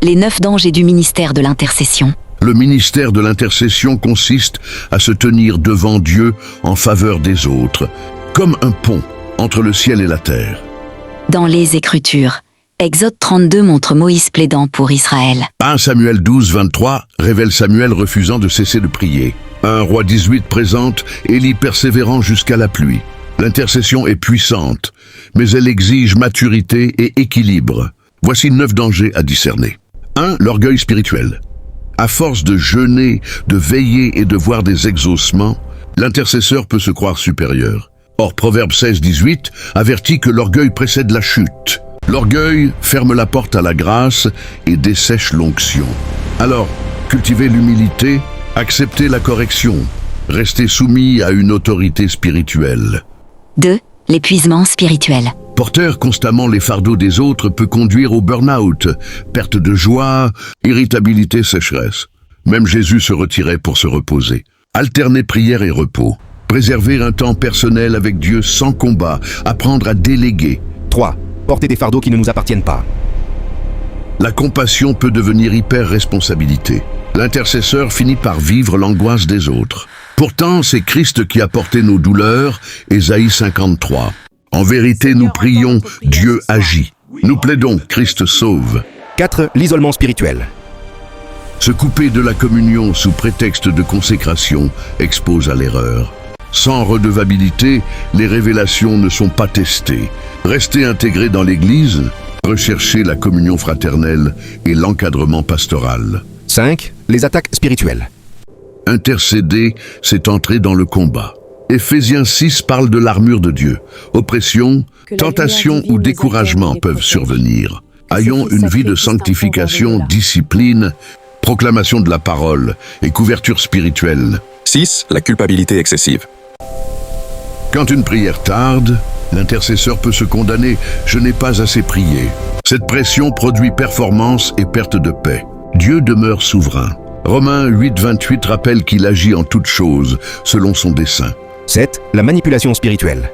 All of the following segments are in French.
Les 9 dangers du ministère de l'intercession. Le ministère de l'intercession consiste à se tenir devant Dieu en faveur des autres, comme un pont entre le ciel et la terre. Dans les Écritures, Exode 32 montre Moïse plaidant pour Israël. 1 Samuel 12, 23 révèle Samuel refusant de cesser de prier. 1 Roi 18 présente Élie persévérant jusqu'à la pluie. L'intercession est puissante, mais elle exige maturité et équilibre. Voici 9 dangers à discerner. 1. L'orgueil spirituel. À force de jeûner, de veiller et de voir des exaucements, l'intercesseur peut se croire supérieur. Or, Proverbe 16, 18 avertit que l'orgueil précède la chute. L'orgueil ferme la porte à la grâce et dessèche l'onction. Alors, cultivez l'humilité, acceptez la correction, restez soumis à une autorité spirituelle. 2. L'épuisement spirituel. Porter constamment les fardeaux des autres peut conduire au burn-out, perte de joie, irritabilité, sécheresse. Même Jésus se retirait pour se reposer. Alterner prière et repos. Préserver un temps personnel avec Dieu sans combat. Apprendre à déléguer. 3. Porter des fardeaux qui ne nous appartiennent pas. La compassion peut devenir hyper-responsabilité. L'intercesseur finit par vivre l'angoisse des autres. Pourtant, c'est Christ qui a porté nos douleurs, Ésaïe 53. En vérité, nous prions, Dieu agit. Nous plaidons, Christ sauve. 4. L'isolement spirituel. Se couper de la communion sous prétexte de consécration expose à l'erreur. Sans redevabilité, les révélations ne sont pas testées. Rester intégré dans l'Église, rechercher la communion fraternelle et l'encadrement pastoral. 5. Les attaques spirituelles. Intercéder, c'est entrer dans le combat. Éphésiens 6 parle de l'armure de Dieu. Oppression, tentation ou découragement peuvent survenir. Ayons une vie de sanctification, discipline, proclamation de la parole et couverture spirituelle. 6. La culpabilité excessive. Quand une prière tarde, l'intercesseur peut se condamner « je n'ai pas assez prié ». Cette pression produit performance et perte de paix. Dieu demeure souverain. Romains 8, 28 rappelle qu'il agit en toutes choses, selon son dessein. 7. La manipulation spirituelle.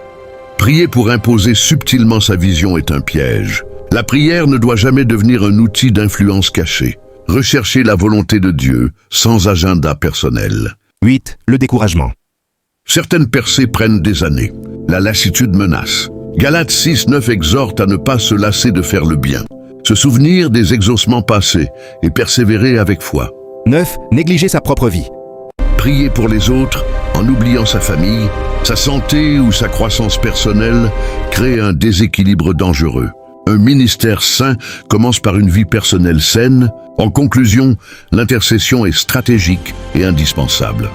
Prier pour imposer subtilement sa vision est un piège. La prière ne doit jamais devenir un outil d'influence cachée. Recherchez la volonté de Dieu, sans agenda personnel. 8. Le découragement. Certaines percées prennent des années. La lassitude menace. Galates 6, 9 exhorte à ne pas se lasser de faire le bien. Se souvenir des exaucements passés et persévérer avec foi. 9. Négliger sa propre vie. Prier pour les autres, en oubliant sa famille, sa santé ou sa croissance personnelle, crée un déséquilibre dangereux. Un ministère sain commence par une vie personnelle saine. En conclusion, l'intercession est stratégique et indispensable.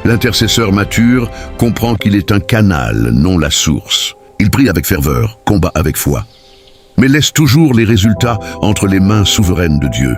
L'intercesseur mature comprend qu'il est un canal, non la source. Il prie avec ferveur, combat avec foi, mais laisse toujours les résultats entre les mains souveraines de Dieu.